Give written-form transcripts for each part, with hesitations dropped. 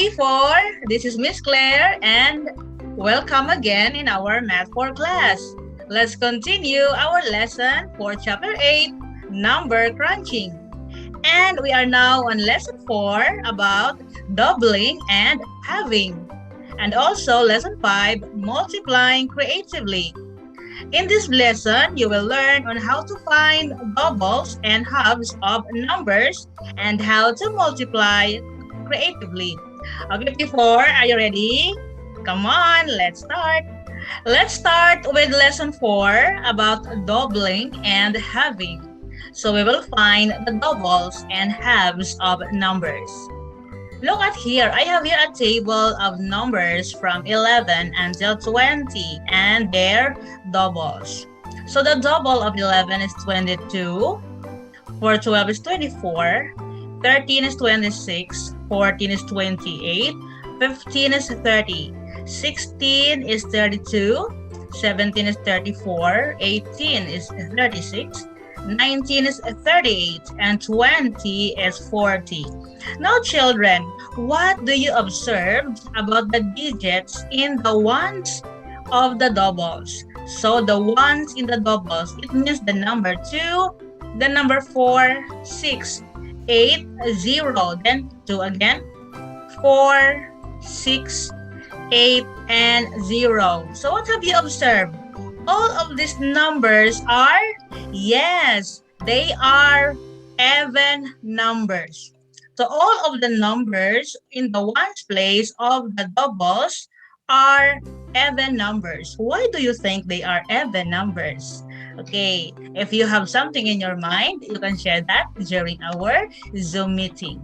P4, this is Miss Claire and welcome again in our Math 4 class. Let's continue our lesson for Chapter 8, Number Crunching. And we are now on Lesson 4 about doubling and halving. And also Lesson 5, multiplying creatively. In this lesson, you will learn on how to find doubles and halves of numbers and how to multiply creatively. Okay, before, are you ready? Come on, let's start. Let's start with lesson 4 about doubling and halving. So we will find the doubles and halves of numbers. Look at here, I have here a table of numbers from 11 until 20 and their doubles. So the double of 11 is 22, for 12 is 24, 13 is 26, 14 is 28, 15 is 30, 16 is 32, 17 is 34, 18 is 36, 19 is 38, and 20 is 40. Now children, what do you observe about the digits in the ones of the doubles? So the ones in the doubles, it means the number 2, the number 4, 6, 8, 0, then 2 again, 4, 6, 8, and 0. So what have you observed? All of these numbers are, yes, they are even numbers. So all of the numbers in the ones place of the doubles are even numbers. Why do you think they are even numbers? Okay, if you have something in your mind, you can share that during our Zoom meeting.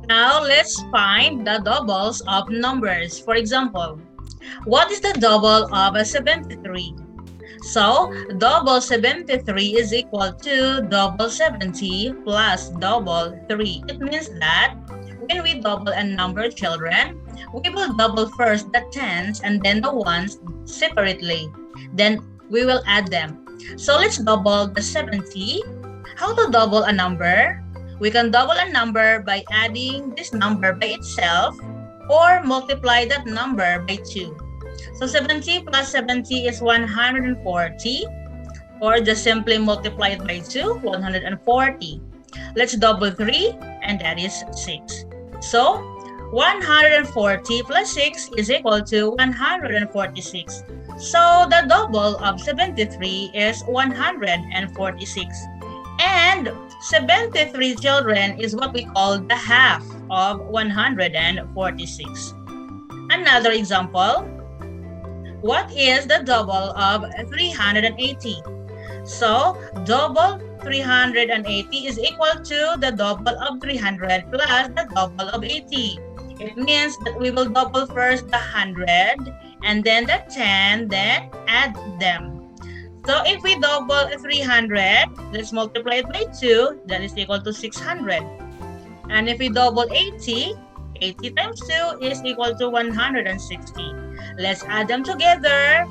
Now, let's find the doubles of numbers. For example, what is the double of a 73? So, double 73 is equal to double 70 plus double 3. It means that when we double a number, children, we will double first the tens and then the ones separately. Then we will add them. So let's double the 70. How to double a number? We can double a number by adding this number by itself or multiply that number by 2. So 70 plus 70 is 140, or just simply multiply it by 2, 140. Let's double 3, and that is 6. So 140 plus 6 is equal to 146. So the double of 73 is 146. And 73 children is what we call the half of 146. Another example, what is the double of 380? So double 380 is equal to the double of 300 plus the double of 80. It means that we will double first the 100 and then the 10, then add them. So if we double 300, let's multiply it by 2, that is equal to 600. And if we double 80, 80 times 2 is equal to 160. Let's add them together.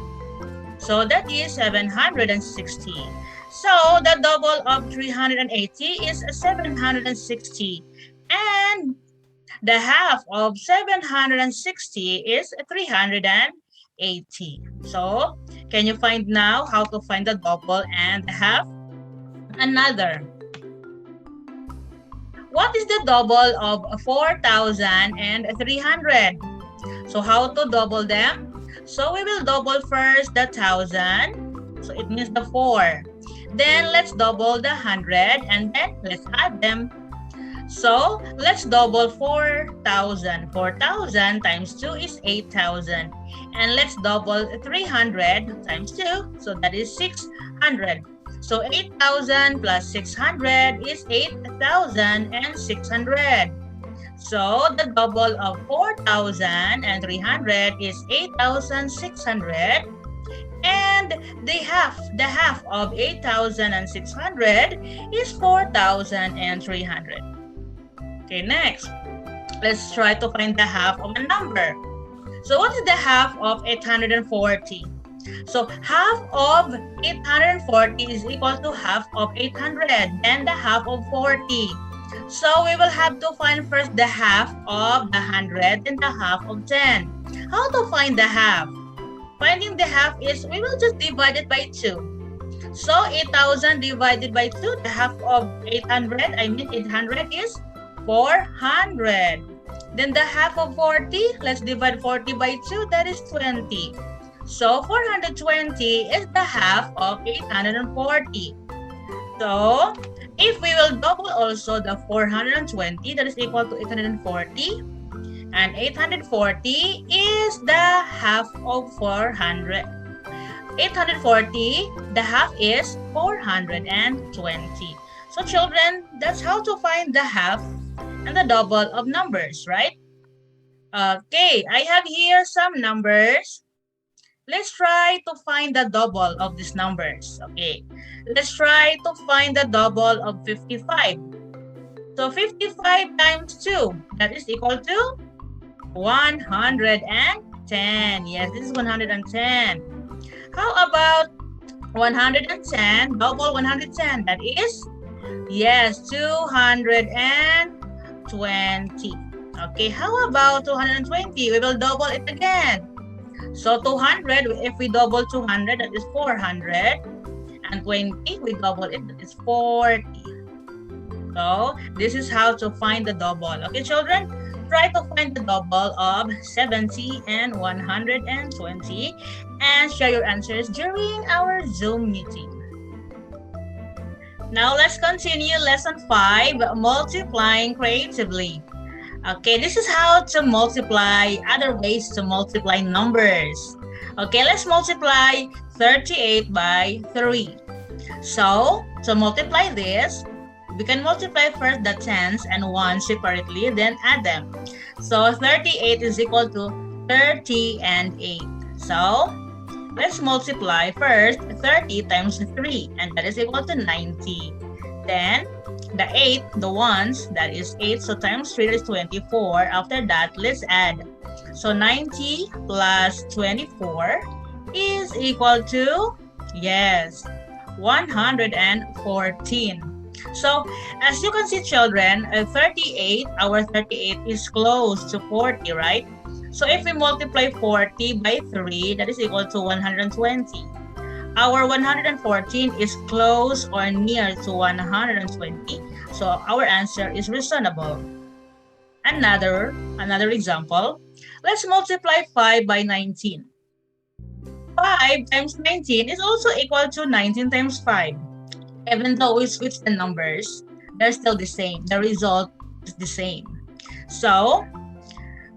So that is 760. So the double of 380 is 760. And the half of 760 is 380. So can you find now how to find the double and the half? Another. What is the double of 4,300? So how to double them? So we will double first the 1,000. So it means the 4. Then let's double the 100 and then let's add them. So let's double 4,000. 4,000 times 2 is 8,000. And let's double 300 times 2. So that is 600. So 8,000 plus 600 is 8,600. So the double of 4,300 is 8,600. And the half of 8,600 is 4,300. Okay, next, let's try to find the half of a number. So what is the half of 840? So half of 840 is equal to half of 800, then the half of 40. So we will have to find first the half of the 100 and the half of 10. How to find the half? Finding the half is, we will just divide it by 2. So 8,000 divided by 2, the half of 800 is 400. Then the half of 40, let's divide 40 by 2, that is 20. So 420 is the half of 840. So if we will double also the 420, that is equal to 840. And 840 is the half of 400. 840, the half is 420. So children, that's how to find the half and the double of numbers, right? Okay, I have here some numbers. Let's try to find the double of these numbers. Okay, let's try to find the double of 55. So 55 times 2, that is equal to 110. Yes, this is 110. How about 110, double 110, that is, yes, 220. Okay, how about 220? We will double it again. So 200, if we double 200, that is 400. And 20, we double it, that is 40. So this is how to find the double. Okay, children? Try to find the double of 70 and 120 and share your answers during our Zoom meeting. Now let's continue lesson 5, multiplying creatively. Okay, this is how to multiply, other ways to multiply numbers. Okay, let's multiply 38 by 3. So, to multiply this, we can multiply first the tens and ones separately, then add them. So 38 is equal to 30 and 8. So let's multiply first 30 times 3, and that is equal to 90. Then the 8, the ones, that is 8. So times 3, that is 24. After that, let's add. So 90 plus 24 is equal to, yes, 114. So, as you can see, children, 38, our 38 is close to 40, right? So, if we multiply 40 by 3, that is equal to 120. Our 114 is close or near to 120. So, our answer is reasonable. Another example, let's multiply 5 by 19. 5 times 19 is also equal to 19 times 5. Even though we switch the numbers, they're still the same. The result is the same. So,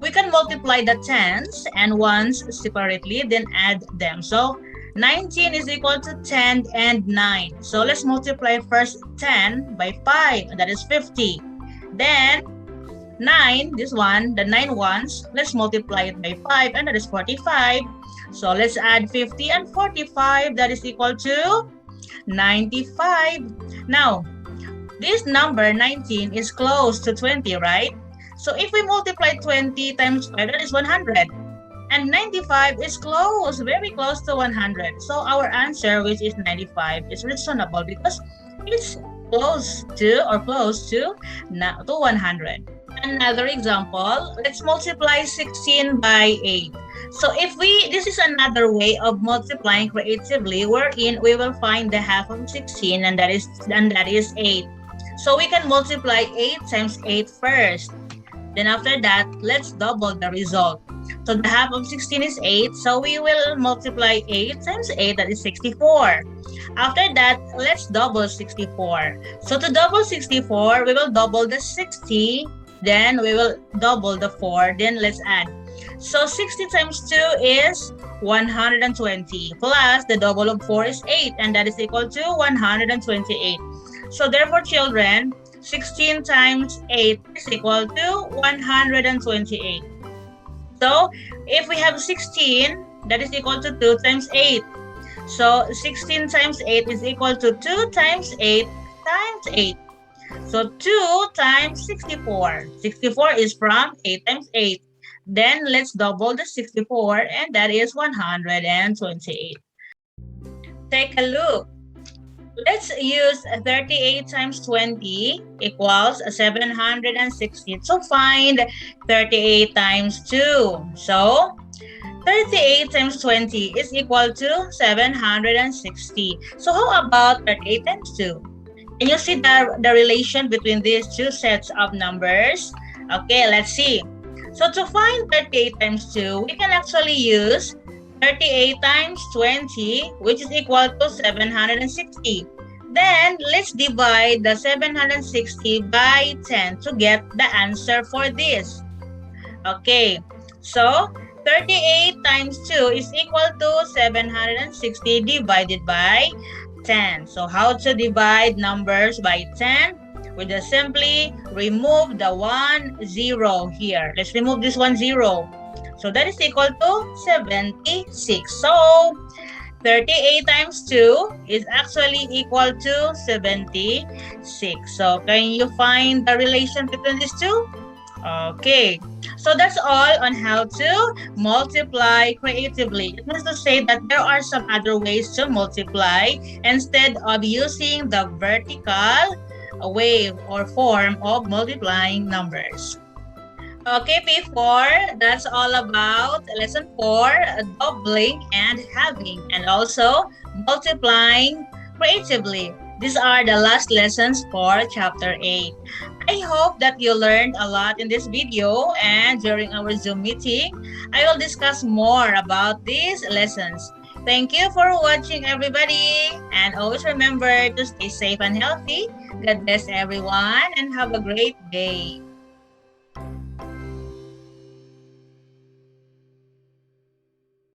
we can multiply the tens and ones separately, then add them. So, 19 is equal to 10 and 9. So, let's multiply first 10 by 5, that is 50. Then, 9, this one, the 9 ones, let's multiply it by 5, and that is 45. So, let's add 50 and 45, that is equal to 95. Now, this number 19 is close to 20, right? So if we multiply 20 times 5, that is 100. And 95 is close, very close to 100. So our answer, which is 95, is reasonable because it's close to 100. Another example, let's multiply 16 by 8. So if this is another way of multiplying creatively, wherein we will find the half of 16, and that is 8. So we can multiply 8 times 8 first. Then after that, let's double the result. So the half of 16 is 8, so we will multiply 8 times 8, that is 64. After that, let's double 64. So to double 64, we will double the 60, then we will double the 4, then let's add. So 60 times 2 is 120, plus the double of 4 is 8, and that is equal to 128. So therefore, children, 16 times 8 is equal to 128. So if we have 16, that is equal to 2 times 8. So 16 times 8 is equal to 2 times 8 times 8. So 2 times 64. 64 is from 8 times 8. Then let's double the 64, and that is 128. Take a look. Let's use 38 times 20 equals 760. So find 38 times 2. So 38 times 20 is equal to 760. So how about 38 times 2? Can you see the relation between these two sets of numbers? Okay, let's see. So to find 38 times 2, we can actually use 38 times 20, which is equal to 760. Then, let's divide the 760 by 10 to get the answer for this. Okay, so 38 times 2 is equal to 760 divided by 10. So how to divide numbers by 10? We just simply remove the 0 here. Let's remove this 0. So that is equal to 76. So 38 times 2 is actually equal to 76. So can you find the relation between these two? Okay, so that's all on how to multiply creatively. It means to say that there are some other ways to multiply instead of using the vertical wave or form of multiplying numbers. Okay, P4, that's all about lesson 4, doubling and halving, and also multiplying creatively. These are the last lessons for chapter 8. I hope that you learned a lot in this video, and during our Zoom meeting, I will discuss more about these lessons. Thank you for watching, everybody, and always remember to stay safe and healthy. God bless everyone, and have a great day.